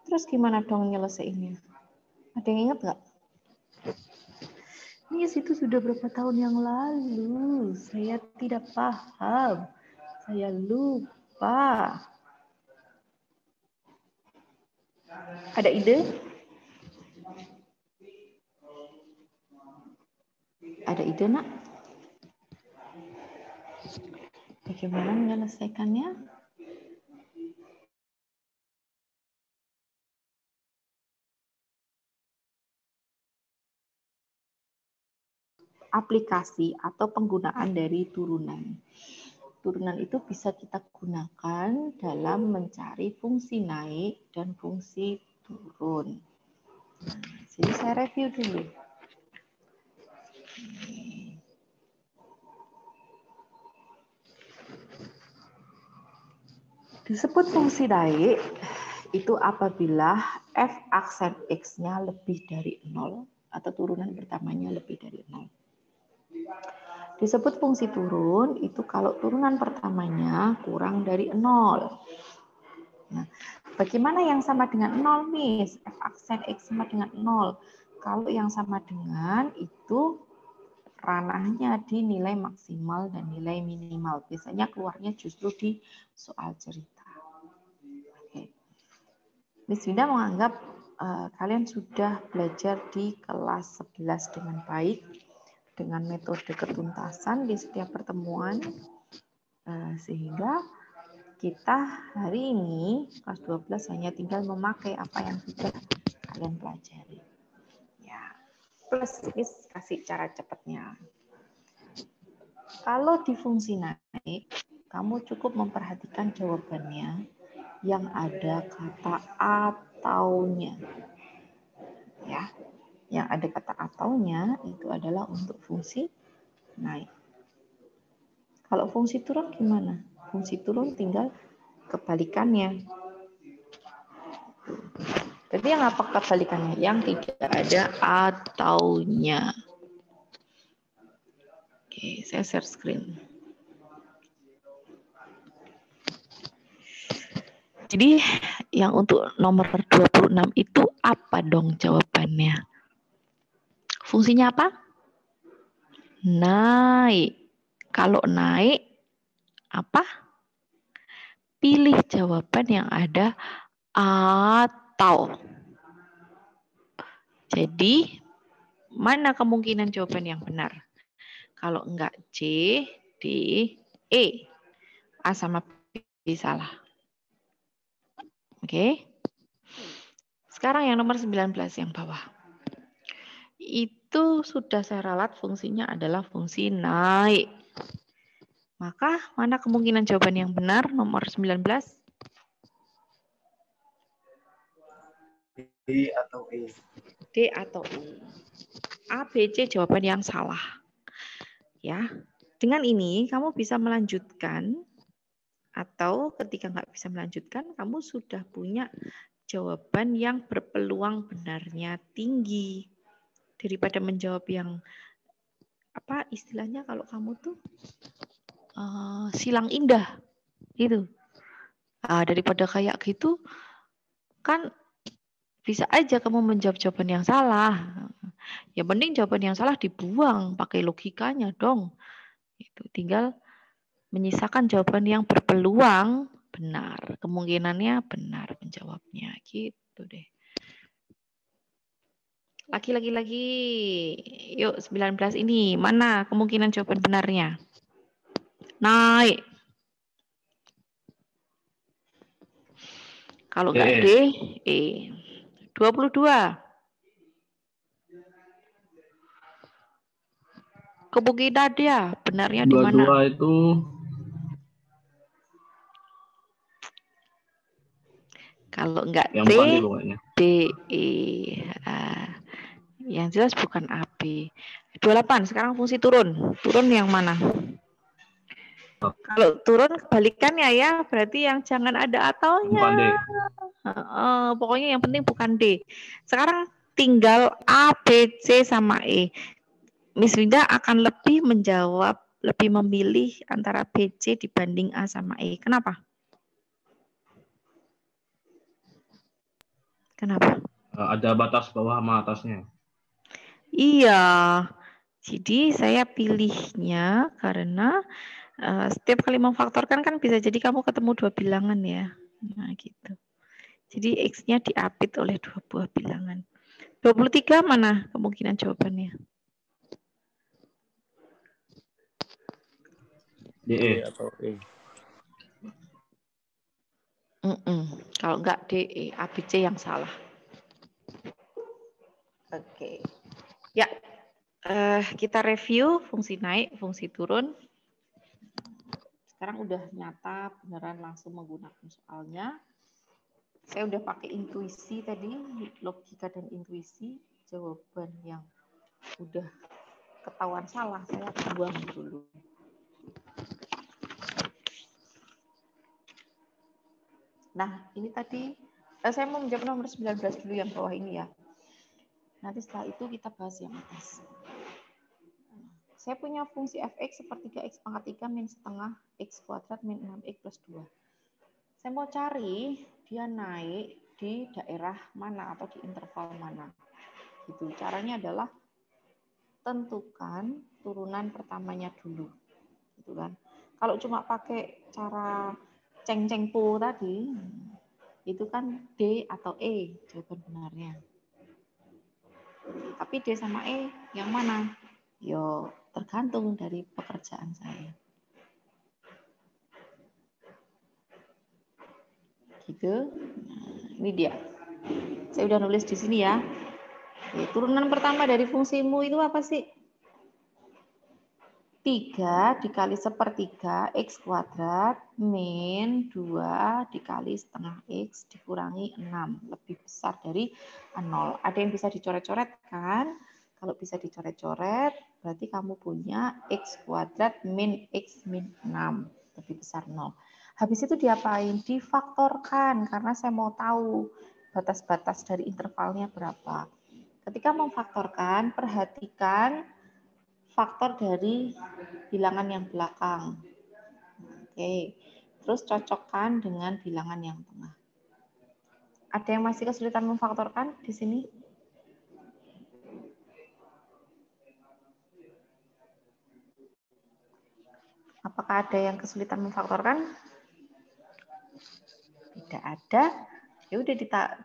Terus gimana dong nyelesainnya? Ada yang ingat nggak? Ini itu sudah berapa tahun yang lalu. Saya tidak paham. Saya lupa. Ada ide? Ada ide, Nak? Bagaimana menyelesaikannya? Aplikasi atau penggunaan dari turunan. Turunan itu bisa kita gunakan dalam mencari fungsi naik dan fungsi turun. Jadi saya review dulu. Disebut fungsi naik itu apabila f aksen x-nya lebih dari 0 atau turunan pertamanya lebih dari 0. Disebut fungsi turun itu kalau turunan pertamanya kurang dari 0. Nah, bagaimana yang sama dengan 0, Miss? F aksen X sama dengan 0. Kalau yang sama dengan itu ranahnya di nilai maksimal dan nilai minimal. Biasanya keluarnya justru di soal cerita. Oke. Miss Winda menganggap kalian sudah belajar di kelas 11 dengan baik, dengan metode ketuntasan di setiap pertemuan, sehingga kita hari ini kelas 12 hanya tinggal memakai apa yang sudah kalian pelajari. Ya, plus ini kasih cara cepatnya. Kalau di fungsi naik, kamu cukup memperhatikan jawabannya yang ada kata ataunya. Ya, yang ada kata ataunya itu adalah untuk fungsi naik. Kalau fungsi turun gimana? Fungsi turun tinggal kebalikannya. Jadi yang apa kebalikannya? Yang tidak ada ataunya. Oke, saya share screen. Jadi yang untuk nomor 26 itu apa dong jawabannya? Fungsinya apa? Naik. Kalau naik, apa? Pilih jawaban yang ada atau. Jadi, mana kemungkinan jawaban yang benar? Kalau enggak C, D, E. A sama B salah. Oke. Sekarang yang nomor 19 yang bawah. Itu sudah saya ralat fungsinya adalah fungsi naik. Maka mana kemungkinan jawaban yang benar nomor 19? D atau E. D atau E. A, B, C jawaban yang salah. Ya. Dengan ini kamu bisa melanjutkan atau ketika nggak bisa melanjutkan kamu sudah punya jawaban yang berpeluang benarnya tinggi daripada menjawab yang apa istilahnya kalau kamu tuh silang indah gitu. Daripada kayak gitu kan bisa aja kamu menjawab jawaban yang salah. Ya mending jawaban yang salah dibuang, pakai logikanya dong. Itu tinggal menyisakan jawaban yang berpeluang benar, kemungkinannya benar menjawabnya gitu deh. Lagi. Yuk 19 ini mana kemungkinan jawaban benarnya? Naik. Kalau enggak D, E. 22. Kemungkinan dia benarnya di mana? 22 itu kalau enggak yang D, bukan D pokoknya. D, E. Yang jelas bukan AB. 28, sekarang fungsi turun. Turun yang mana? Kalau turun kebalikannya ya, berarti yang jangan ada ataunya. Bukan D. Pokoknya yang penting bukan D. Sekarang tinggal A, B, C, sama E. Miss Winda akan lebih menjawab, lebih memilih antara B, C dibanding A sama E. Kenapa? Kenapa? Ada batas bawah sama atasnya. Iya. Jadi saya pilihnya karena setiap kali memfaktorkan kan bisa jadi kamu ketemu dua bilangan ya. Nah gitu. Jadi X-nya diapit oleh dua buah bilangan. 23 mana kemungkinan jawabannya? DE. D atau E. Kalau enggak DE, ABC yang salah. Oke. Ya, kita review fungsi naik, fungsi turun. Sekarang udah nyata, beneran langsung menggunakan soalnya. Saya udah pakai intuisi tadi, logika dan intuisi. Jawaban yang udah ketahuan salah, saya buang dulu. Nah, ini tadi, saya mau menjawab nomor 19 dulu yang bawah ini ya. Nanti setelah itu kita bahas yang atas. Saya punya fungsi fx sepertiga x pangkat 3 min setengah x kuadrat min 6x plus 2. Saya mau cari dia naik di daerah mana atau di interval mana. Gitu. Caranya adalah tentukan turunan pertamanya dulu. Gitu kan. Kalau cuma pakai cara ceng-ceng po tadi, itu kan D atau E jawaban benarnya. Tapi D sama E yang mana? Yo, tergantung dari pekerjaan saya. Gitu. Nah, ini dia. Saya udah nulis di sini ya. Oke, turunan pertama dari fungsimu itu apa sih? 3 dikali sepertiga X kuadrat min 2 dikali setengah X dikurangi 6. Lebih besar dari 0. Ada yang bisa dicoret-coret kan? Kalau bisa dicoret-coret, berarti kamu punya X kuadrat min X min 6. Lebih besar 0. Habis itu diapain? Difaktorkan, karena saya mau tahu batas-batas dari intervalnya berapa. Ketika memfaktorkan, perhatikan faktor dari bilangan yang belakang. Oke, terus cocokkan dengan bilangan yang tengah. Ada yang masih kesulitan memfaktorkan di sini? Apakah ada yang kesulitan memfaktorkan? Tidak ada. Ya udah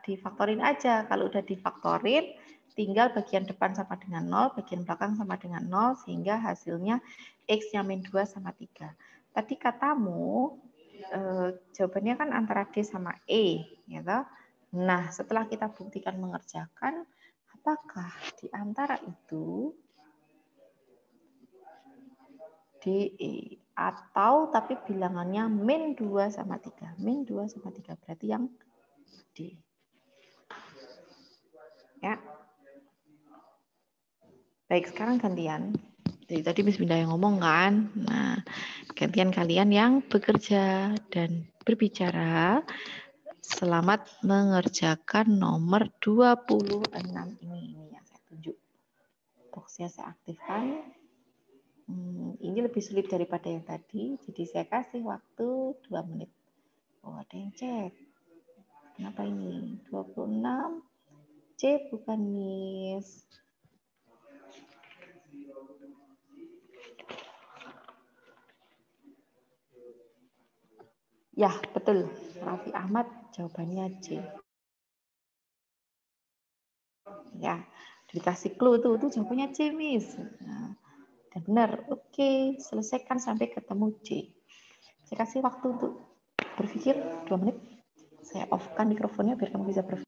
difaktorin aja. Kalau udah difaktorin, tinggal bagian depan sama dengan 0, bagian belakang sama dengan 0, sehingga hasilnya X-nya min 2 sama 3. Tadi katamu, jawabannya kan antara D sama E. Ya. Nah, setelah kita buktikan mengerjakan, apakah di antara itu DE atau tapi bilangannya min 2 sama 3. Min 2 sama 3 berarti yang D. Ya. Baik, sekarang gantian. Jadi tadi Miss Binda yang ngomong kan. Nah, gantian kalian yang bekerja dan berbicara. Selamat mengerjakan nomor 26 ini yang saya tunjuk. Boxnya saya aktifkan. Ini lebih sulit daripada yang tadi, jadi saya kasih waktu 2 menit. Oh, ada yang cek. Kenapa ini? 26. C bukan Miss. Ya, betul. Raffi Ahmad jawabannya C. Ya, dikasih clue tuh jawabannya C, Miss. Nah, dan benar. Oke, selesaikan sampai ketemu C. Saya kasih waktu untuk berpikir 2 menit. Saya off-kan mikrofonnya biar kamu bisa berpikir.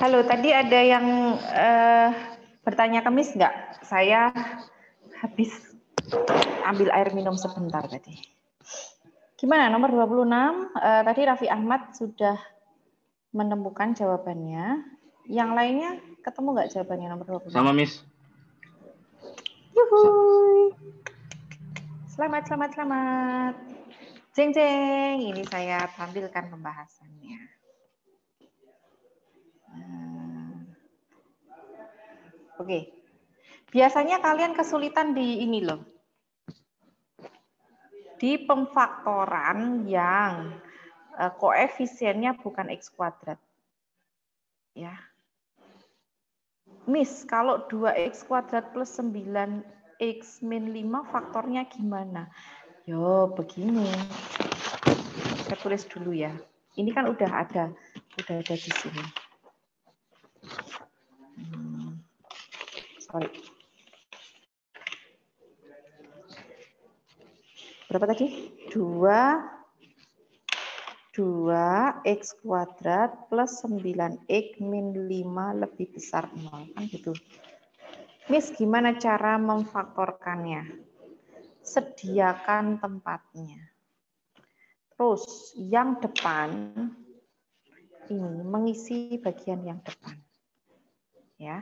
Halo, tadi ada yang bertanya ke Miss nggak? Saya habis ambil air minum sebentar tadi. Gimana nomor 26? Tadi Raffi Ahmad sudah menemukan jawabannya. Yang lainnya ketemu nggak jawabannya nomor 26? Sama, Miss. Yuhuy. Selamat. Jeng jeng, ini saya tampilkan pembahasannya. Oke. Biasanya kalian kesulitan di ini loh. Di pemfaktoran yang koefisiennya bukan X kuadrat. Ya. Miss, kalau 2X kuadrat plus 9X min 5 faktornya gimana? Yo, begini. Saya tulis dulu ya. Ini kan udah ada di sini. Sorry. Berapa tadi? 2X kuadrat plus 9X min 5 lebih besar 0. Kan gitu. Miss, gimana cara memfaktorkannya? Sediakan tempatnya. Terus yang depan ini mengisi bagian yang depan. Ya.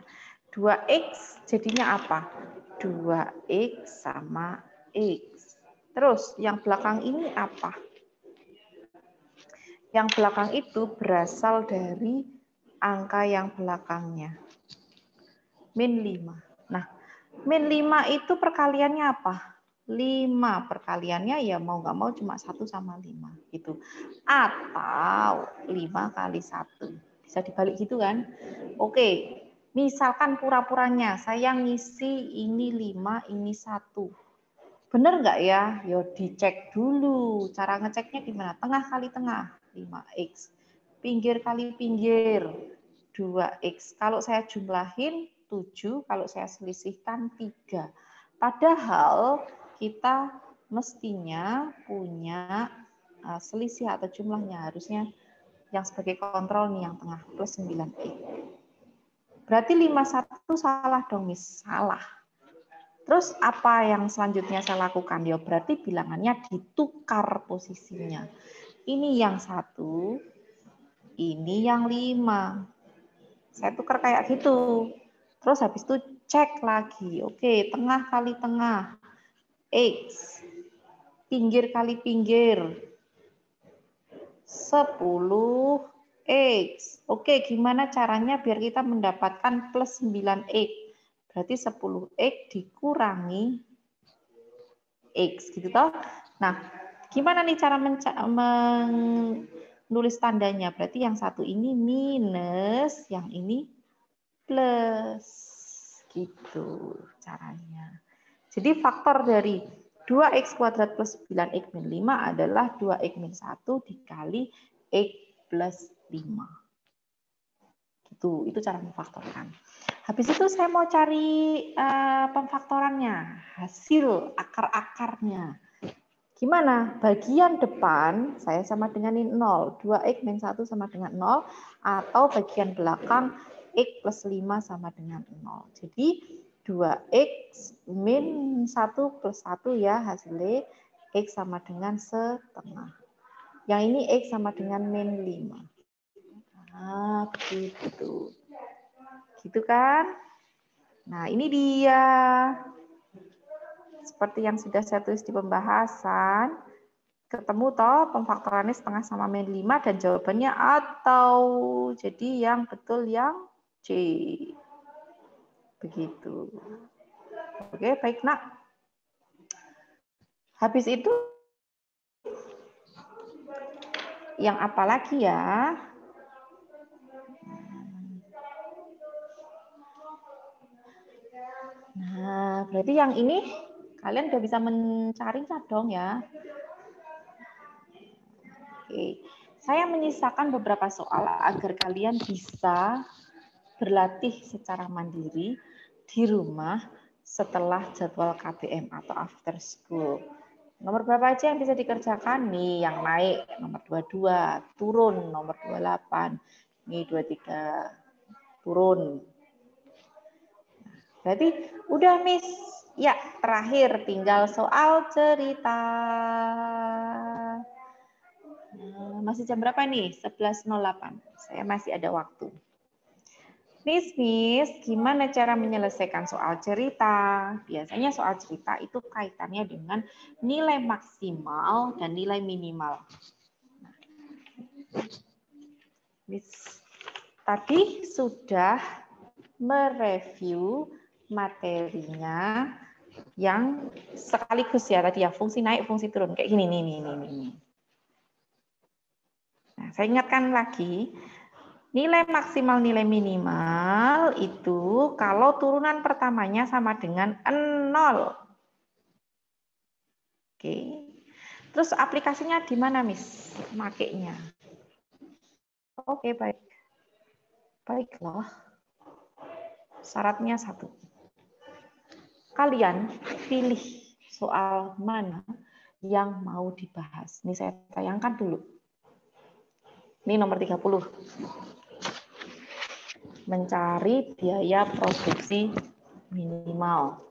2X jadinya apa? 2X sama X. Terus yang belakang ini apa? Yang belakang itu berasal dari angka yang belakangnya. Min 5. Nah, min 5 itu perkaliannya apa? 5 perkaliannya ya mau nggak mau cuma 1 sama 5 gitu. Atau 5 kali 1. Bisa dibalik gitu kan? Oke, misalkan pura-puranya saya ngisi ini 5, ini 1. Bener nggak ya? Yo dicek dulu. Cara ngeceknya gimana? Tengah kali tengah, 5X. Pinggir kali pinggir, 2X. Kalau saya jumlahin 7, kalau saya selisihkan 3. Padahal kita mestinya punya selisih atau jumlahnya harusnya yang sebagai kontrol nih yang tengah plus 9X. Berarti 51 salah dong, Miss. Salah. Terus apa yang selanjutnya saya lakukan? Ya berarti bilangannya ditukar posisinya. Ini yang 1, ini yang 5. Saya tukar kayak gitu. Terus habis itu cek lagi. Oke, tengah kali tengah. X. Pinggir kali pinggir. 10X. Oke, gimana caranya biar kita mendapatkan plus 9X? Berarti 10X dikurangi X. Gitu toh? Nah, gimana nih cara menulis tandanya? Berarti yang satu ini minus, yang ini plus. Gitu caranya. Jadi faktor dari 2X kuadrat plus 9X min 5 adalah 2X min 1 dikali X plus 5. Gitu, itu cara memfaktorkan. Habis itu saya mau cari pemfaktorannya, hasil akar-akarnya. Gimana? Bagian depan saya sama dengan 0, 2X min 1 sama dengan 0, atau bagian belakang X plus 5 sama dengan 0. Jadi 2X min 1 plus 1 ya hasilnya X sama dengan setengah. Yang ini X sama dengan min 5. Nah, begitu. Gitu kan? Nah, ini dia. Seperti yang sudah saya tulis di pembahasan, ketemu toh pemfaktorannya setengah sama min 5 dan jawabannya atau. Jadi yang betul yang C. Begitu. Oke, baik nak. Habis itu yang apa lagi ya? Nah, berarti yang ini kalian udah bisa mencarinya dong ya. Oke. Saya menyisakan beberapa soal agar kalian bisa berlatih secara mandiri di rumah setelah jadwal KBM atau after school. Nomor berapa aja yang bisa dikerjakan? Nih, yang naik nomor 22, turun nomor 28, nih 23. turun. Berarti udah Miss. Ya, terakhir tinggal soal cerita. Masih jam berapa nih? 11.08. Saya masih ada waktu. Miss, gimana cara menyelesaikan soal cerita? Biasanya soal cerita itu kaitannya dengan nilai maksimal dan nilai minimal. Miss tadi sudah mereview materinya yang sekaligus ya tadi ya, fungsi naik, fungsi turun kayak gini nih. Nah, saya ingatkan lagi, nilai maksimal, nilai minimal itu kalau turunan pertamanya sama dengan 0. Oke. Terus aplikasinya di mana, Miss? Makainya. Oke, baik. Baiklah. Syaratnya 1. Kalian pilih soal mana yang mau dibahas. Ini saya tayangkan dulu. Ini nomor 30. Mencari biaya produksi minimal.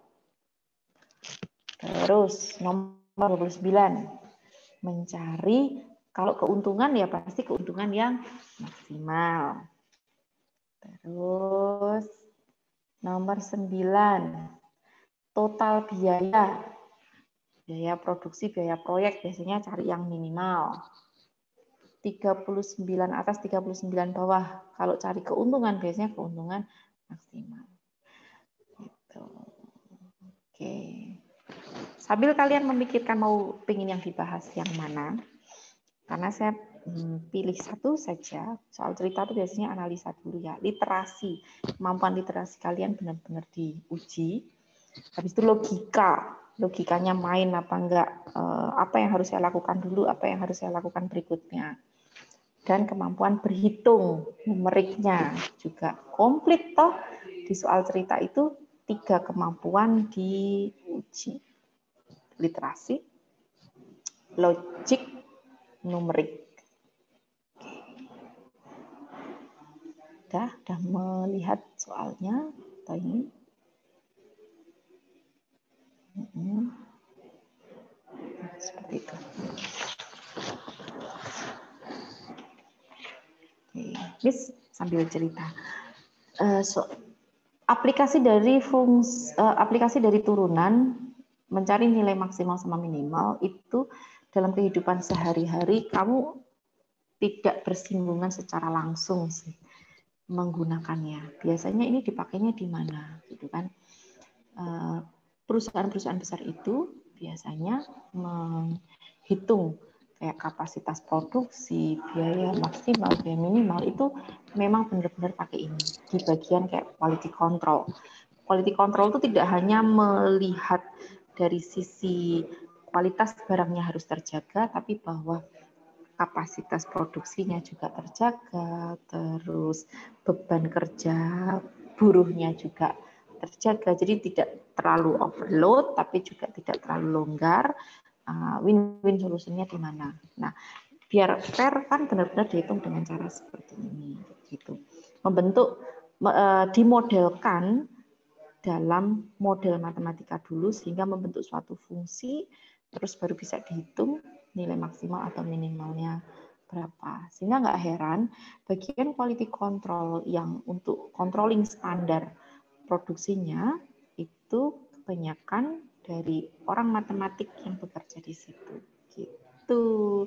Terus nomor 29. Mencari, kalau keuntungan ya pasti keuntungan yang maksimal. Terus nomor 9. Total biaya. Biaya produksi, biaya proyek biasanya cari yang minimal. 39 atas, 39 bawah. Kalau cari keuntungan, biasanya keuntungan maksimal. Gitu. Oke. Sambil kalian memikirkan mau pingin yang dibahas yang mana, karena saya pilih satu saja. Soal cerita itu biasanya analisa dulu ya. Literasi, kemampuan literasi kalian benar-benar diuji. Habis itu logikanya main apa enggak, apa yang harus saya lakukan dulu, apa yang harus saya lakukan berikutnya. Dan kemampuan berhitung, numeriknya juga komplit toh. Di soal cerita itu 3 kemampuan diuji. Literasi, logik, numerik. Udah melihat soalnya atau ini? Seperti itu. Miss sambil cerita. Aplikasi dari turunan mencari nilai maksimal sama minimal itu dalam kehidupan sehari-hari kamu tidak bersinggungan secara langsung sih menggunakannya. Biasanya ini dipakainya di mana, gitu kan? Perusahaan-perusahaan besar itu biasanya menghitung kayak kapasitas produksi, biaya maksimal, biaya minimal itu memang benar-benar pakai ini di bagian kayak quality control. Quality control itu tidak hanya melihat dari sisi kualitas barangnya harus terjaga, tapi bahwa kapasitas produksinya juga terjaga, terus beban kerja buruhnya juga terjaga. Jadi tidak terlalu overload, tapi juga tidak terlalu longgar. Win-win solusinya di mana? Nah, biar fair kan benar-benar dihitung dengan cara seperti ini, gitu. Dimodelkan dalam model matematika dulu sehingga membentuk suatu fungsi, terus baru bisa dihitung nilai maksimal atau minimalnya berapa. Sehingga nggak heran bagian quality control yang untuk controlling standar produksinya itu kebanyakan dari orang matematik yang bekerja di situ, gitu.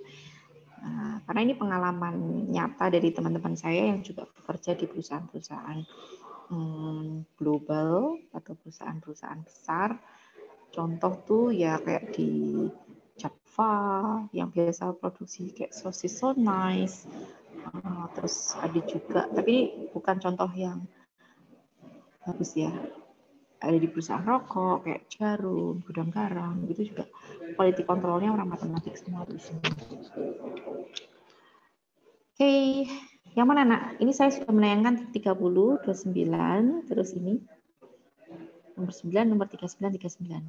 Nah, karena ini pengalaman nyata dari teman-teman saya yang juga bekerja di perusahaan-perusahaan global atau perusahaan-perusahaan besar. Contoh tuh ya kayak di Java yang biasa produksi kayak sosis so nice. Terus ada juga, tapi bukan contoh yang bagus ya. Ada di perusahaan rokok kayak Jarum, Gudang Garam, itu juga quality controlnya orang matematik semua di sini. Oke, yang mana nak? Ini saya sudah menayangkan 30, 29, terus ini nomor 9, nomor 39, 39.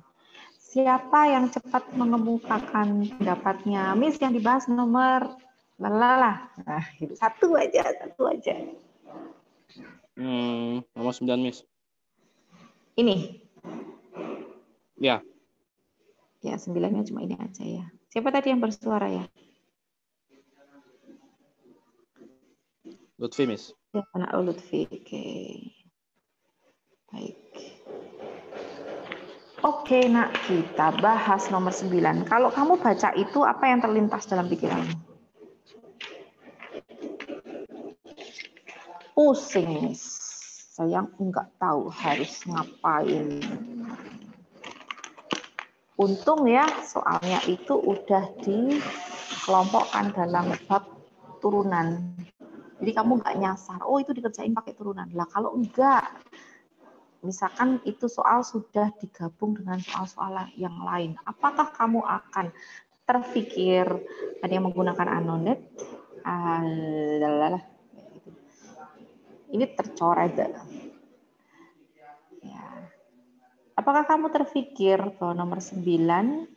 Siapa yang cepat mengemukakan pendapatnya? Miss yang dibahas nomor lalalah. Nah, satu aja. Nomor 9, Miss. Ini. Ya. Ya, 9-nya cuma ini aja ya. Siapa tadi yang bersuara ya? Lutfi, Miss. Ya, anak Lutfi. Oke. Baik. Oke, nak, kita bahas nomor 9. Kalau kamu baca itu, apa yang terlintas dalam pikiranmu? Pusing, saya nggak tahu harus ngapain. Untung ya, soalnya itu udah dikelompokkan dalam bab turunan. Jadi kamu nggak nyasar, oh itu dikerjain pakai turunan. Lah kalau enggak, misalkan itu soal sudah digabung dengan soal-soal yang lain, apakah kamu akan terpikir ada yang menggunakan anonet? Ini tercoret. Ya. Apakah kamu terpikir bahwa nomor 9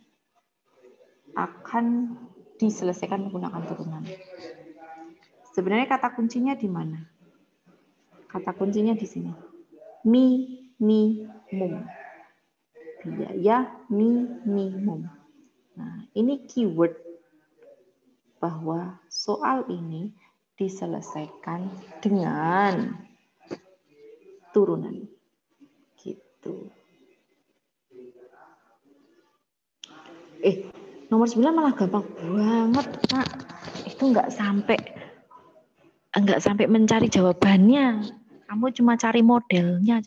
akan diselesaikan menggunakan turunan? Sebenarnya kata kuncinya di mana? Kata kuncinya di sini. Minimum. Biaya minimum. Nah, ini keyword bahwa soal ini diselesaikan dengan turunan. Gitu. Nomor 9 malah gampang banget, Kak. Itu nggak sampai mencari jawabannya. Kamu cuma cari modelnya.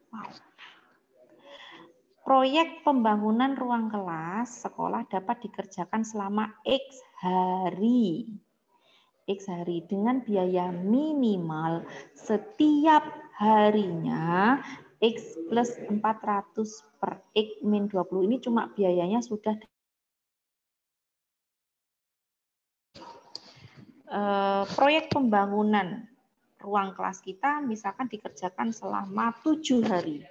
Wow. Proyek pembangunan ruang kelas sekolah dapat dikerjakan selama X hari. X hari dengan biaya minimal setiap harinya X plus 400 per X min 20. Ini cuma biayanya sudah proyek pembangunan ruang kelas kita misalkan dikerjakan selama 7 hari.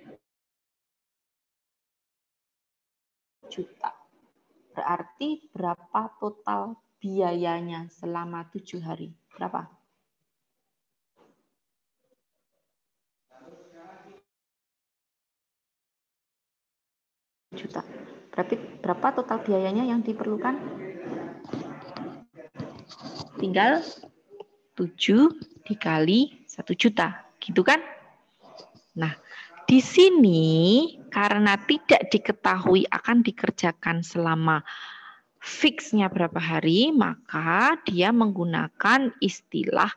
Juta. Berarti berapa total biayanya selama 7 hari? Berapa? Juta. Berarti berapa total biayanya yang diperlukan? Tinggal 7 dikali 1 juta. Gitu kan? Nah, di sini karena tidak diketahui akan dikerjakan selama fixnya berapa hari, maka dia menggunakan istilah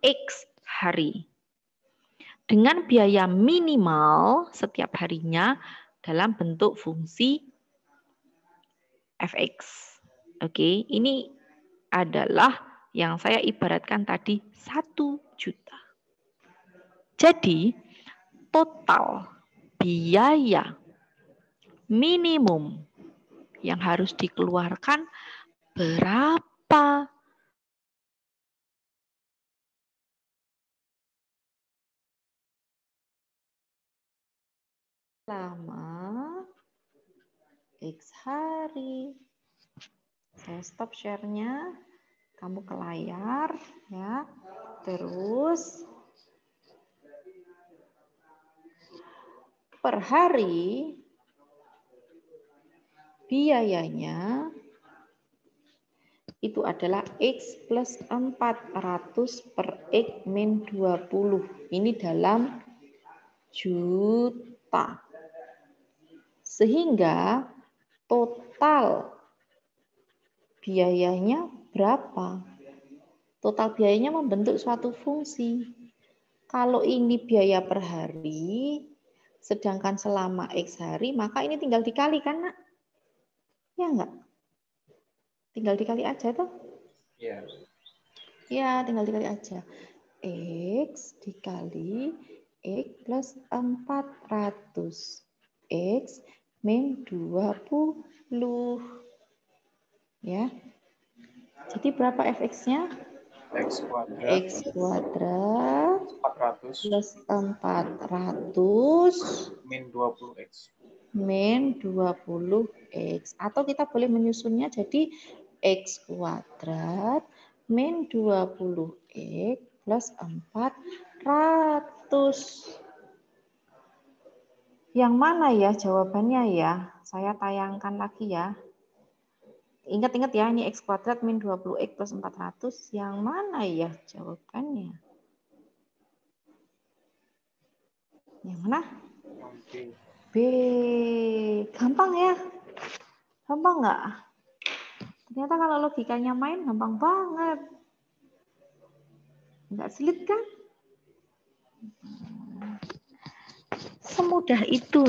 X hari. Dengan biaya minimal setiap harinya dalam bentuk fungsi fx. Oke, ini adalah yang saya ibaratkan tadi 1 juta. Jadi, total biaya minimum yang harus dikeluarkan berapa? Lama X hari. Saya stop share-nya. Kamu ke layar ya. Terus per hari biayanya itu adalah X plus 400 per X min 20. Ini dalam juta. Sehingga total biayanya berapa? Total biayanya membentuk suatu fungsi. Kalau ini biaya per hari, sedangkan selama X hari, maka ini tinggal dikali kan, Nak? Ya enggak? Tinggal dikali aja toh? Iya. Ya, tinggal dikali aja. X dikali X plus 400. X min 20. Ya. Jadi berapa fx-nya? X kuadrat. X kuadrat 400 plus 400 min 20x. min 20x. Atau kita boleh menyusunnya jadi X kuadrat min 20x plus 400. Yang mana ya jawabannya ya? Saya tayangkan lagi ya. Ingat-ingat ya, ini X kuadrat min 20X plus 400. Yang mana ya jawabannya? Yang mana? B. Gampang ya? Gampang nggak? Ternyata kalau logikanya main gampang banget. Nggak sulit kan? Semudah itu.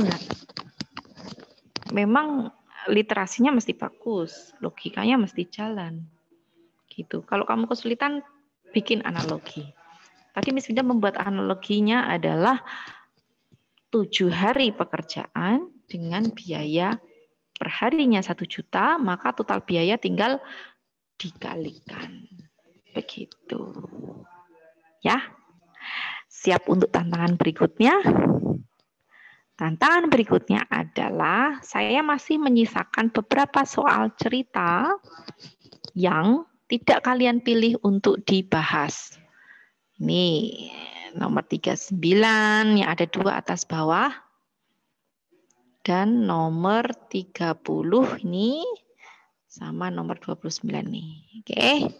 Memang literasinya mesti bagus, logikanya mesti jalan. Gitu. Kalau kamu kesulitan, bikin analogi. Tadi Miss Winda membuat analoginya adalah 7 hari pekerjaan dengan biaya perharinya 1 juta, maka total biaya tinggal dikalikan. Begitu. Ya. Siap untuk tantangan berikutnya? Tantangan berikutnya adalah saya masih menyisakan beberapa soal cerita yang tidak kalian pilih untuk dibahas. Ini nomor 39 yang ada 2 atas bawah. Dan nomor 30 ini sama nomor 29 nih. Oke.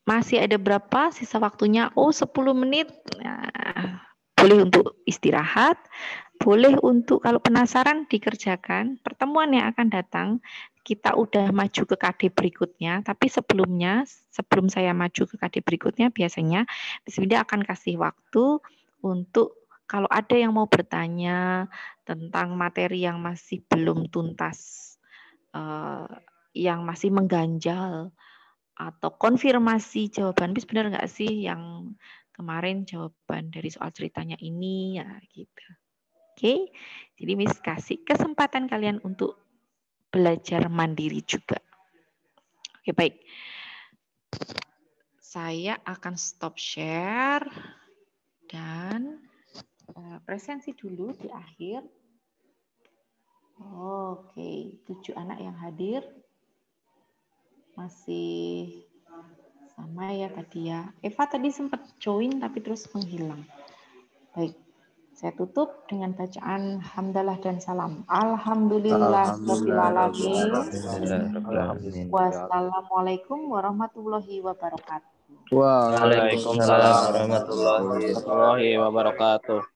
Masih ada berapa sisa waktunya? Oh, 10 menit. Nah, boleh untuk istirahat, boleh untuk kalau penasaran dikerjakan. Pertemuan yang akan datang, kita udah maju ke KD berikutnya, tapi sebelumnya, sebelum saya maju ke KD berikutnya, biasanya Miss Winda akan kasih waktu untuk kalau ada yang mau bertanya tentang materi yang masih belum tuntas, yang masih mengganjal, atau konfirmasi jawaban, Miss benar nggak sih yang kemarin jawaban dari soal ceritanya ini, ya gitu. Oke, jadi Miss kasih kesempatan kalian untuk belajar mandiri juga. Oke, baik. Saya akan stop share dan presensi dulu di akhir. Oke, 7 anak yang hadir. Masih sama ya tadi ya. Eva tadi sempat join tapi terus menghilang. Baik. Saya tutup dengan bacaan hamdalah dan salam. Alhamdulillahirabbil alamin. Wassalamualaikum warahmatullahi wabarakatuh. Waalaikumsalam Waalaikumsalam warahmatullahi wabarakatuh. warahmatullahi wabarakatuh.